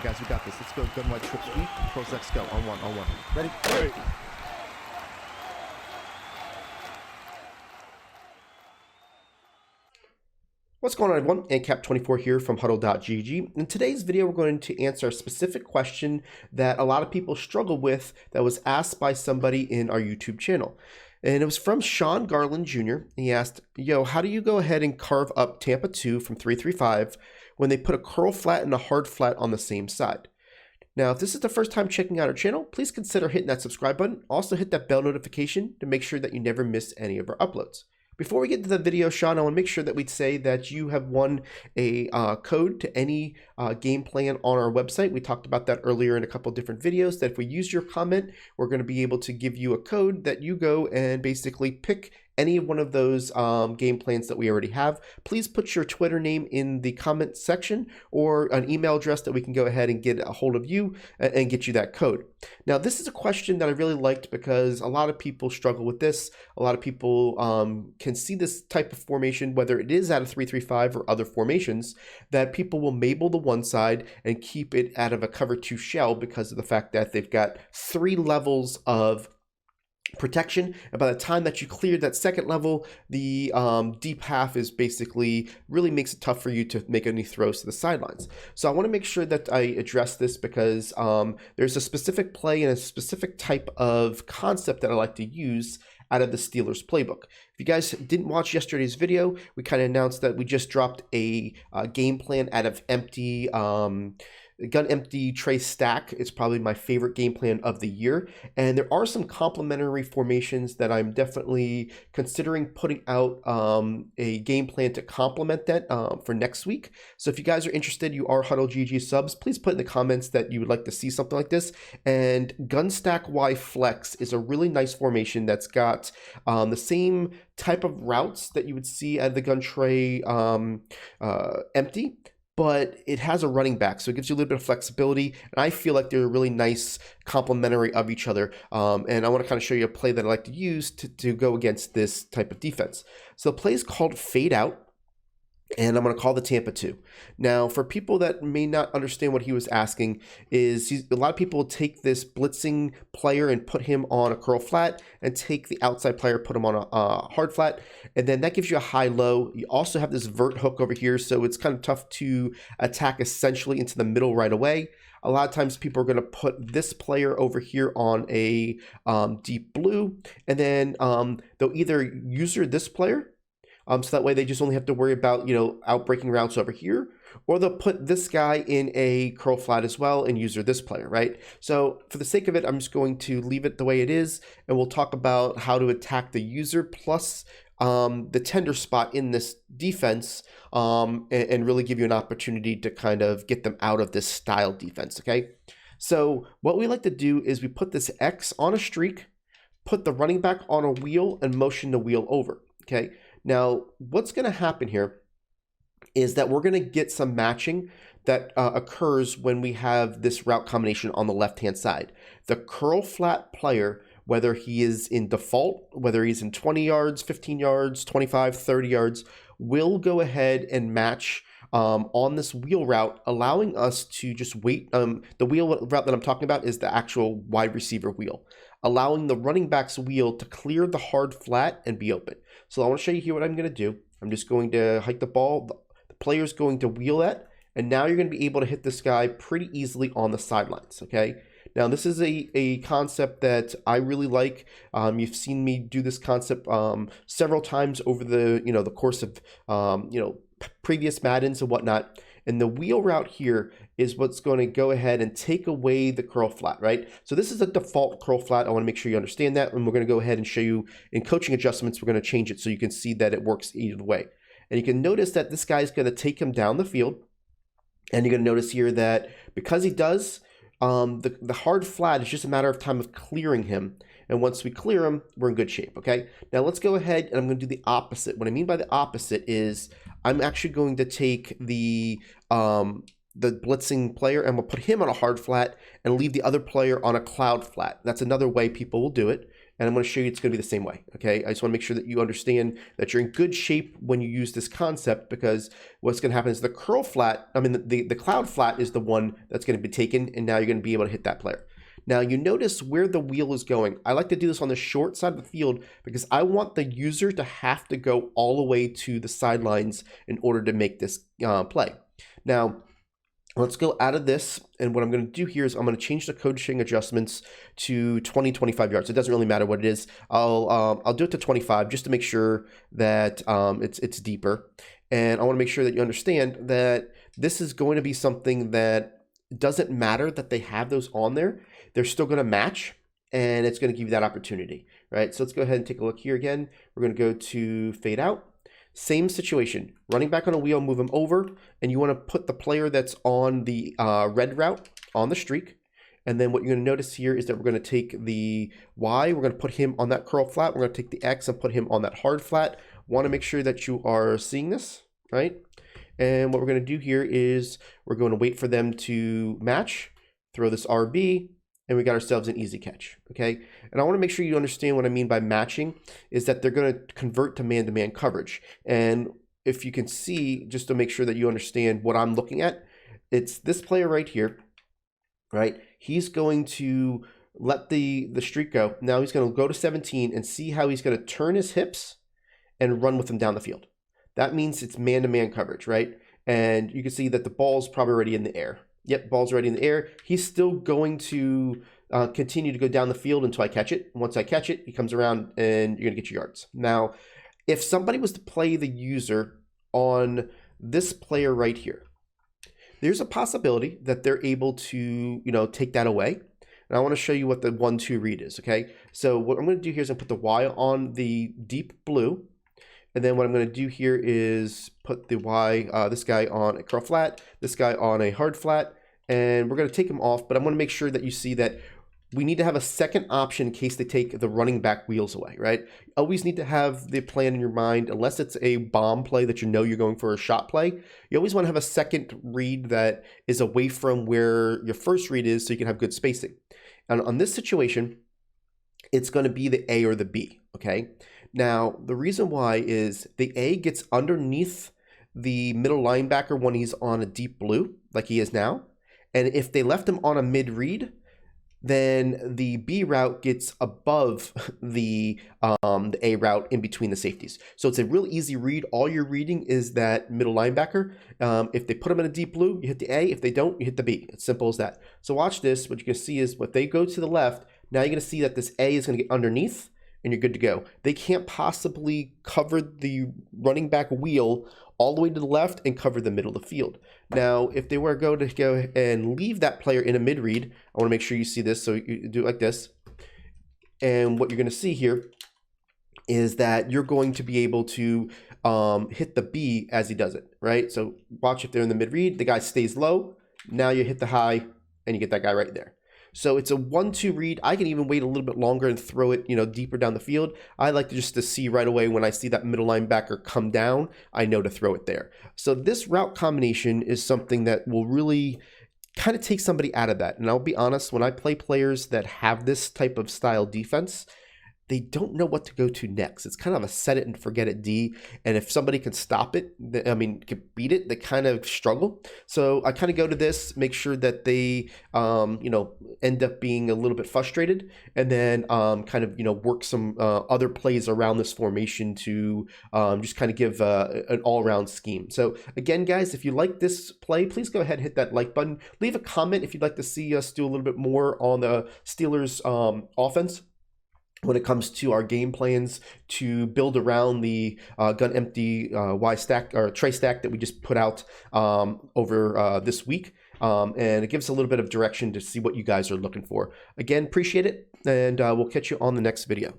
guys, we got this. Let's go. Gun wide trip sweep. Pros X go. On one. Ready? Ready. What's going on, everyone? ANCAP24 here from HuddleGG. In today's video, we're going to answer a specific question that a lot of people struggle with that was asked by somebody in our YouTube channel. And it was from Sean Garland Jr. He asked, yo, how do you go ahead and carve up Tampa 2 from 335 when they put a curl flat and a hard flat on the same side? Now, if this is the first time checking out our channel, please consider hitting that subscribe button. Also hit that bell notification to make sure that you never miss any of our uploads. Before we get to the video, Sean, I want to make sure that we'd say that you have won a code to any game plan on our website. We talked about that earlier in a couple of different videos, that if we use your comment, we're going to be able to give you a code that you go and basically pick any one of those game plans that we already have. Please put your Twitter name in the comment section or an email address that we can go ahead and get a hold of you and get you that code. Now, this is a question that I really liked because a lot of people struggle with this. A lot of people can see this type of formation, whether it is out of 335 or other formations, that people will Mable the one side and keep it out of a cover 2 shell because of the fact that they've got 3 levels of protection, and by the time that you clear that second level, the deep half is basically really makes it tough for you to make any throws to the sidelines. So I want to make sure that I address this because there's a specific play and a specific type of concept that I like to use out of the Steelers playbook. If you guys didn't watch yesterday's video, we kind of announced that we just dropped a game plan out of empty gun empty tray stack. It's probably my favorite game plan of the year, and there are some complementary formations that I'm definitely considering putting out a game plan to complement that for next week. So if you guys are interested, you are HuddleGG subs, please put in the comments that you would like to see something like this. And gun stack Y flex is a really nice formation that's got the same type of routes that you would see out of the gun tray empty, but it has a running back, so it gives you a little bit of flexibility, and I feel like they're really nice complementary of each other, and I want to kind of show you a play that I like to use to go against this type of defense. So the play is called Fade Out, and I'm going to call the Tampa 2. Now, for people that may not understand what he was asking, is a lot of people take this blitzing player and put him on a curl flat, and take the outside player, put him on a hard flat, and then that gives you a high-low. You also have this vert hook over here, so it's kind of tough to attack essentially into the middle right away. A lot of times people are going to put this player over here on a deep blue, and then they'll either user this player, so that way they just only have to worry about, outbreaking routes over here, or they'll put this guy in a curl flat as well and user this player, right? So for the sake of it, I'm just going to leave it the way it is, and we'll talk about how to attack the user plus the tender spot in this defense, and really give you an opportunity to kind of get them out of this style defense, okay? So what we like to do is we put this X on a streak, put the running back on a wheel, and motion the wheel over, okay? Now, what's going to happen here is that we're going to get some matching that occurs when we have this route combination on the left-hand side. The curl flat player, whether he is in default, whether he's in 20 yards, 15 yards, 25, 30 yards, will go ahead and match on this wheel route, allowing us to just wait. The wheel route that I'm talking about is the actual wide receiver wheel, allowing the running back's wheel to clear the hard flat and be open. So I want to show you here what I'm going to do. I'm just going to hike the ball. The player's going to wheel it, and now you're going to be able to hit this guy pretty easily on the sidelines, okay? Now, this is a concept that I really like. You've seen me do this concept several times over the the course of previous Maddens and whatnot. And the wheel route here is what's going to go ahead and take away the curl flat, right? So this is a default curl flat. I want to make sure you understand that. And we're going to go ahead and show you in coaching adjustments, we're going to change it so you can see that it works either way. And you can notice that this guy's going to take him down the field. And you're going to notice here that because he does, the hard flat is just a matter of time of clearing him. And once we clear him, we're in good shape, okay? Now let's go ahead and I'm going to do the opposite. What I mean by the opposite is I'm actually going to take the blitzing player and we'll put him on a hard flat and leave the other player on a cloud flat. That's another way people will do it. and I'm going to show you it's going to be the same way, okay? I just want to make sure that you understand that you're in good shape when you use this concept, because what's going to happen is the curl flat, the cloud flat is the one that's going to be taken, and now you're going to be able to hit that player. Now you notice where the wheel is going. I like to do this on the short side of the field because I want the user to have to go all the way to the sidelines in order to make this play. Now, let's go out of this, and what I'm going to do here is I'm going to change the coaching adjustments to 20-25 yards. It doesn't really matter what it is. I'll do it to 25 just to make sure that it's deeper. And I want to make sure that you understand that this is going to be something that doesn't matter that they have those on there. They're still going to match, and it's going to give you that opportunity, right? So let's go ahead and take a look here again. We're going to go to fade out. Same situation, running back on a wheel, move him over, and you want to put the player that's on the red route on the streak. And then what you're going to notice here is that we're going to take the Y, we're going to put him on that curl flat. We're going to take the X and put him on that hard flat. Want to make sure that you are seeing this, right? And what we're going to do here is we're going to wait for them to match, throw this RB, and we got ourselves an easy catch, okay? And I want to make sure you understand what I mean by matching is that they're going to convert to man-to-man coverage. And if you can see, just to make sure that you understand what I'm looking at, it's this player right here, right? He's going to let the streak go. Now he's going to go to 17 and see how he's going to turn his hips and run with him down the field. That means it's man-to-man coverage, right? And you can see that the ball's probably already in the air. Yep, ball's already in the air. He's still going to continue to go down the field until I catch it. Once I catch it, he comes around and you're going to get your yards. Now, if somebody was to play the user on this player right here, there's a possibility that they're able to, take that away. And I want to show you what the 1-2 read is, okay? So what I'm going to do here is I'm going to put the Y on the deep blue. And then what I'm going to do here is put the Y, this guy on a curl flat, this guy on a hard flat, and we're going to take him off. But I want to make sure that you see that we need to have a second option in case they take the running back wheels away, right? Always need to have the plan in your mind, unless it's a bomb play that you're going for a shot play. You always want to have a second read that is away from where your first read is so you can have good spacing. And on this situation, it's going to be the A or the B, okay? Now, the reason why is the A gets underneath the middle linebacker when he's on a deep blue, like he is now. And if they left him on a mid-read, then the B route gets above the A route in between the safeties. So it's a real easy read. All you're reading is that middle linebacker. If they put him in a deep blue, you hit the A. If they don't, you hit the B. It's simple as that. So watch this. What you're going to see is what they go to the left. Now you're going to see that this A is going to get underneath, and you're good to go. They can't possibly cover the running back wheel all the way to the left and cover the middle of the field. Now, if they were to go and leave that player in a mid-read, I want to make sure you see this, so you do it like this. And what you're going to see here is that you're going to be able to hit the B as he does it, right? So watch, if they're in the mid-read, the guy stays low. Now you hit the high, and you get that guy right there. So it's a 1-2 read. I can even wait a little bit longer and throw it, deeper down the field. I like to see right away when I see that middle linebacker come down, I know to throw it there. So this route combination is something that will really kind of take somebody out of that. And I'll be honest, when I play players that have this type of style defense, they don't know what to go to next. It's kind of a set it and forget it D. And if somebody can stop it, can beat it, they kind of struggle. So I kind of go to this, make sure that they, end up being a little bit frustrated, and then work some other plays around this formation to just kind of give an all-around scheme. So again, guys, if you like this play, please go ahead and hit that like button. Leave a comment if you'd like to see us do a little bit more on the Steelers offense when it comes to our game plans to build around the gun empty Y stack or tray stack that we just put out over this week. And it gives a little bit of direction to see what you guys are looking for. Again, appreciate it, and we'll catch you on the next video.